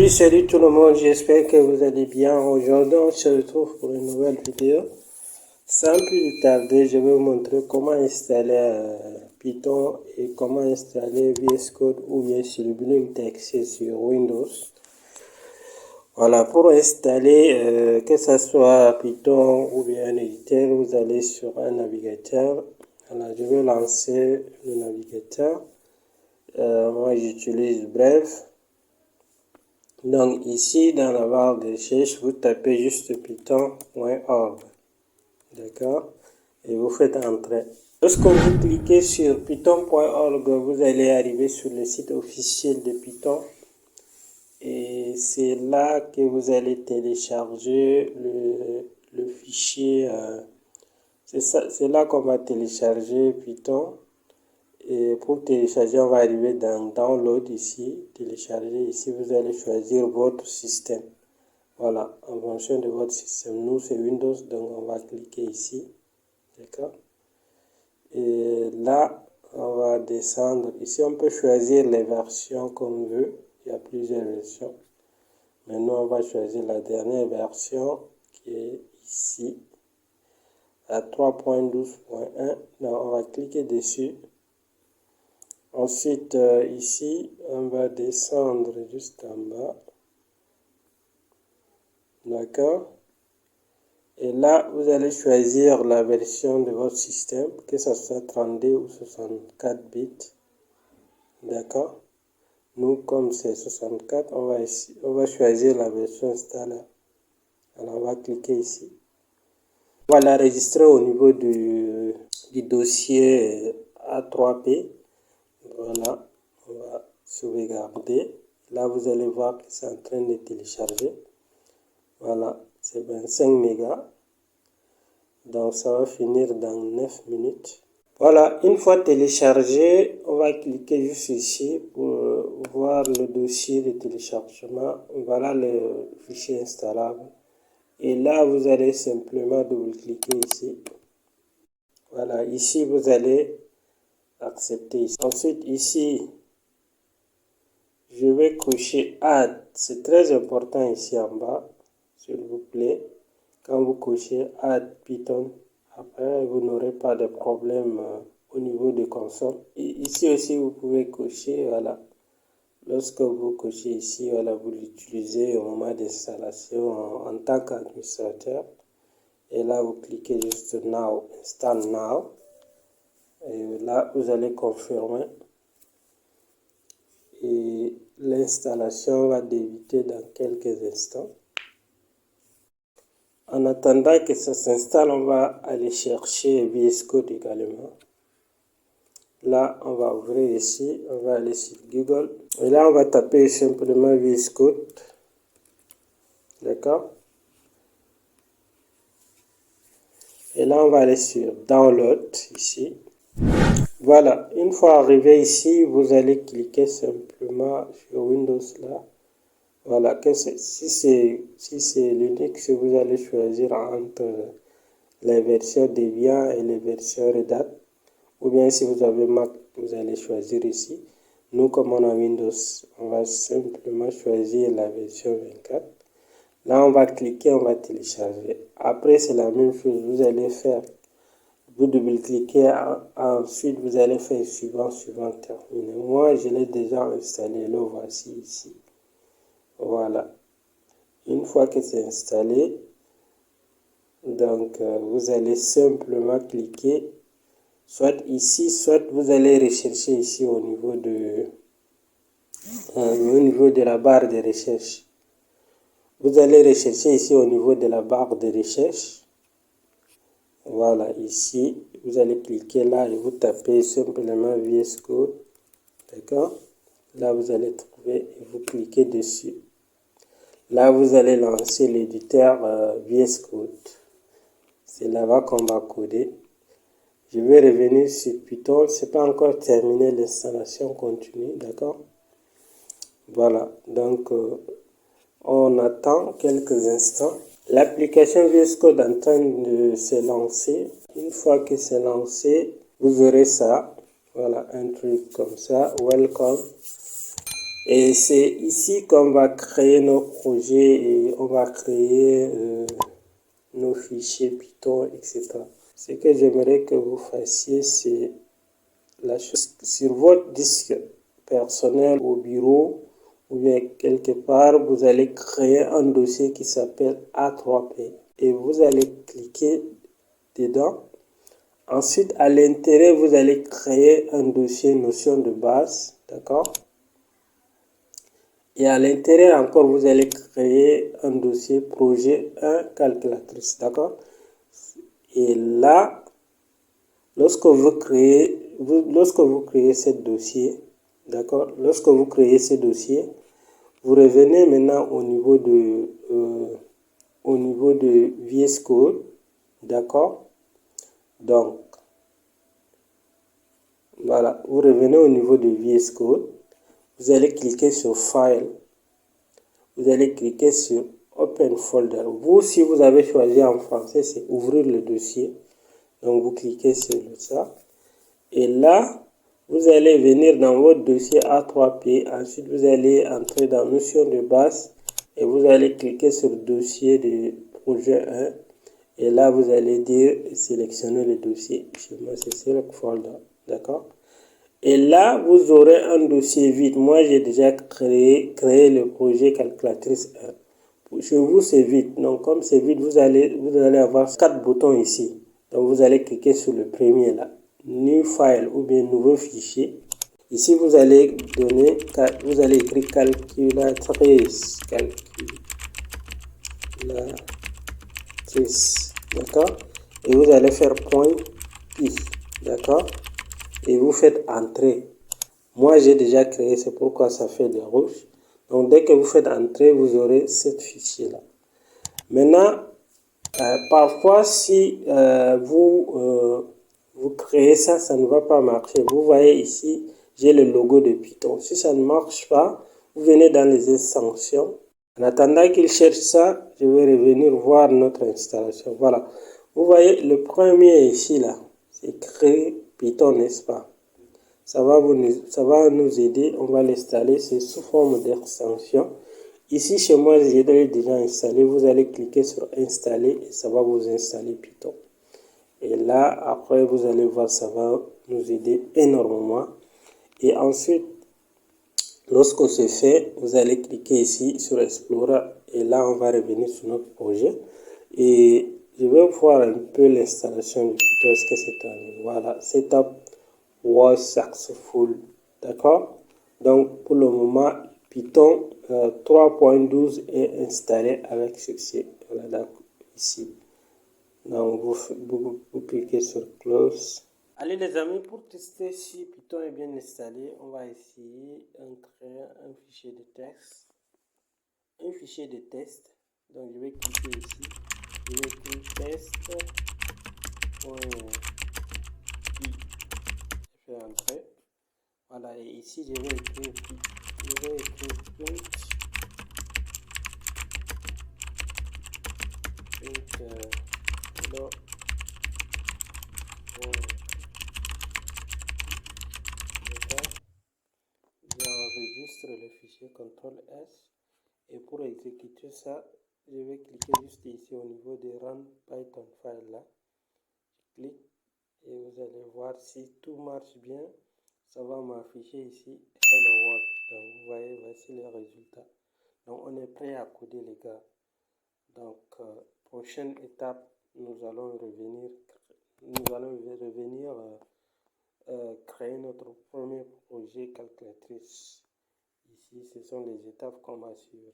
Salut tout le monde, j'espère que vous allez bien. Aujourd'hui, on se retrouve pour une nouvelle vidéo. Sans plus tarder, je vais vous montrer comment installer Python et comment installer VS Code ou bien Sublime Text sur Windows. Voilà, pour installer, que ce soit Python ou bien un éditeur, vous allez sur un navigateur. Voilà, je vais lancer le navigateur. Moi, j'utilise Brave. Donc ici, dans la barre de recherche, vous tapez juste python.org. D'accord? Et vous faites entrer. Lorsque vous cliquez sur python.org, vous allez arriver sur le site officiel de Python. Et c'est là que vous allez télécharger le fichier. C'est là qu'on va télécharger Python. Et pour télécharger, on va arriver dans Download ici, télécharger ici, vous allez choisir votre système. Voilà, en fonction de votre système. Nous, c'est Windows, donc on va cliquer ici. D'accord? Et là, on va descendre. Ici, on peut choisir les versions qu'on veut. Il y a plusieurs versions. Mais nous, on va choisir la dernière version qui est ici, à 3.12.1. Donc, on va cliquer dessus. Ensuite, ici, on va descendre juste en bas. D'accord? Et là, vous allez choisir la version de votre système, que ce soit 32 ou 64 bits. D'accord? Nous, comme c'est 64, on va choisir la version installée. Alors, on va cliquer ici. On va l'enregistrer au niveau du dossier A3P. Voilà, on va sauvegarder. Là, vous allez voir que c'est en train de télécharger. Voilà, c'est 25 mégas. Donc, ça va finir dans 9 minutes. Voilà, une fois téléchargé, on va cliquer juste ici pour voir le dossier de téléchargement. Voilà le fichier installable. Et là, vous allez simplement double-cliquer ici. Voilà, ici, vous allez accepter. Ensuite, ici, je vais cocher Add. C'est très important ici en bas, s'il vous plaît. Quand vous cochez Add Python, après, vous n'aurez pas de problème au niveau de console. Et ici aussi, vous pouvez cocher, voilà. Lorsque vous cochez ici, voilà, vous l'utilisez au moment d'installation en tant qu'administrateur. Et là, vous cliquez juste Now, Install Now. Et là, vous allez confirmer. Et l'installation va débuter dans quelques instants. En attendant que ça s'installe, on va aller chercher VS Code également. Là, on va ouvrir ici, on va aller sur Google. Et là, on va taper simplement VS Code. D'accord? Et là, on va aller sur Download ici. Voilà, une fois arrivé ici, vous allez cliquer simplement sur Windows là. Voilà, si c'est Linux, vous allez choisir entre les versions Debian et les versions Red Hat. Ou bien si vous avez Mac, vous allez choisir ici. Nous, comme on a Windows, on va simplement choisir la version 24. Là, on va cliquer, on va télécharger. Après, c'est la même chose, vous allez faire. Vous double-cliquez, ensuite vous allez faire suivant, terminer. Moi, je l'ai déjà installé, le voici ici. Voilà. Une fois que c'est installé, donc vous allez simplement cliquer, soit ici, soit vous allez rechercher ici au niveau de la barre de recherche. Vous allez rechercher ici au niveau de la barre de recherche. Voilà, ici, vous allez cliquer là et vous tapez simplement VS Code. D'accord? Là, vous allez trouver et vous cliquez dessus. Là, vous allez lancer l'éditeur VS Code. C'est là-bas qu'on va coder. Je vais revenir sur Python. Ce n'est pas encore terminé, l'installation continue. D'accord? Voilà, donc on attend quelques instants. L'application VS Code est en train de se lancer. Une fois que c'est lancé, vous aurez ça. Voilà, un truc comme ça. Welcome. Et c'est ici qu'on va créer nos projets et on va créer nos fichiers Python, etc. Ce que j'aimerais que vous fassiez, c'est la chose sur votre disque personnel au bureau ou bien quelque part, vous allez créer un dossier qui s'appelle A3P et vous allez cliquer dedans. Ensuite, à l'intérieur, vous allez créer un dossier notion de base, d'accord? Et à l'intérieur encore, vous allez créer un dossier projet 1 calculatrice, d'accord? Et là, lorsque vous créez ce dossier, d'accord? Lorsque vous créez ce dossier, vous revenez maintenant au niveau de VS Code, d'accord? Donc, voilà, vous revenez au niveau de VS Code, vous allez cliquer sur File, vous allez cliquer sur Open Folder. Vous, si vous avez choisi en français, c'est ouvrir le dossier. Donc, vous cliquez sur ça. Et là, vous allez venir dans votre dossier A3P. Ensuite, vous allez entrer dans Notion de base et vous allez cliquer sur Dossier de projet 1. Et là, vous allez dire sélectionner le dossier. Chez moi, c'est Select Folder. D'accord? Et là, vous aurez un dossier vide. Moi, j'ai déjà créé le projet calculatrice 1. Chez vous, c'est vide. Donc, comme c'est vide, vous allez avoir 4 boutons ici. Donc, vous allez cliquer sur le premier là. New File ou bien nouveau fichier. Ici, vous allez écrire calculatrice. D'accord? Et vous allez faire point .py. D'accord? Et vous faites entrer. Moi, j'ai déjà créé, c'est pourquoi ça fait des rouges. Donc, dès que vous faites entrer, vous aurez ce fichier-là. Maintenant, parfois, si vous créez ça, ça ne va pas marcher. Vous voyez ici, j'ai le logo de Python. Si ça ne marche pas, vous venez dans les extensions. En attendant qu'il cherche ça, je vais revenir voir notre installation. Voilà. Vous voyez, le premier ici, là, c'est créer Python, n'est-ce pas? Ça va nous aider. On va l'installer. C'est sous forme d'extension. Ici, chez moi, j'ai déjà installé. Vous allez cliquer sur Installer et ça va vous installer Python. Et là, après, vous allez voir, ça va nous aider énormément. Et ensuite, lorsque c'est fait, vous allez cliquer ici sur Explorer. Et là, on va revenir sur notre projet. Et je vais voir un peu l'installation du Python. Est-ce que c'est terminé? Voilà, Setup was successful. D'accord? Donc, pour le moment, Python 3.12 est installé avec succès. Voilà, ici. Donc, vous cliquez sur Close. Allez les amis, pour tester si Python est bien installé, on va essayer de créer un fichier de texte. Un fichier de test. Donc, je vais cliquer ici. Je vais écrire test.py. Je vais entrer. Voilà, et ici, je vais écrire print. J'enregistre le fichier CTRL-S et pour exécuter ça, je vais cliquer juste ici au niveau de Run Python File là. Je clique et vous allez voir si tout marche bien, ça va m'afficher ici Hello World. Donc vous voyez, voici les résultats. Donc on est prêt à coder les gars. Donc prochaine étape, nous allons revenir créer notre premier projet calculatrice. Ici, ce sont les étapes qu'on va suivre.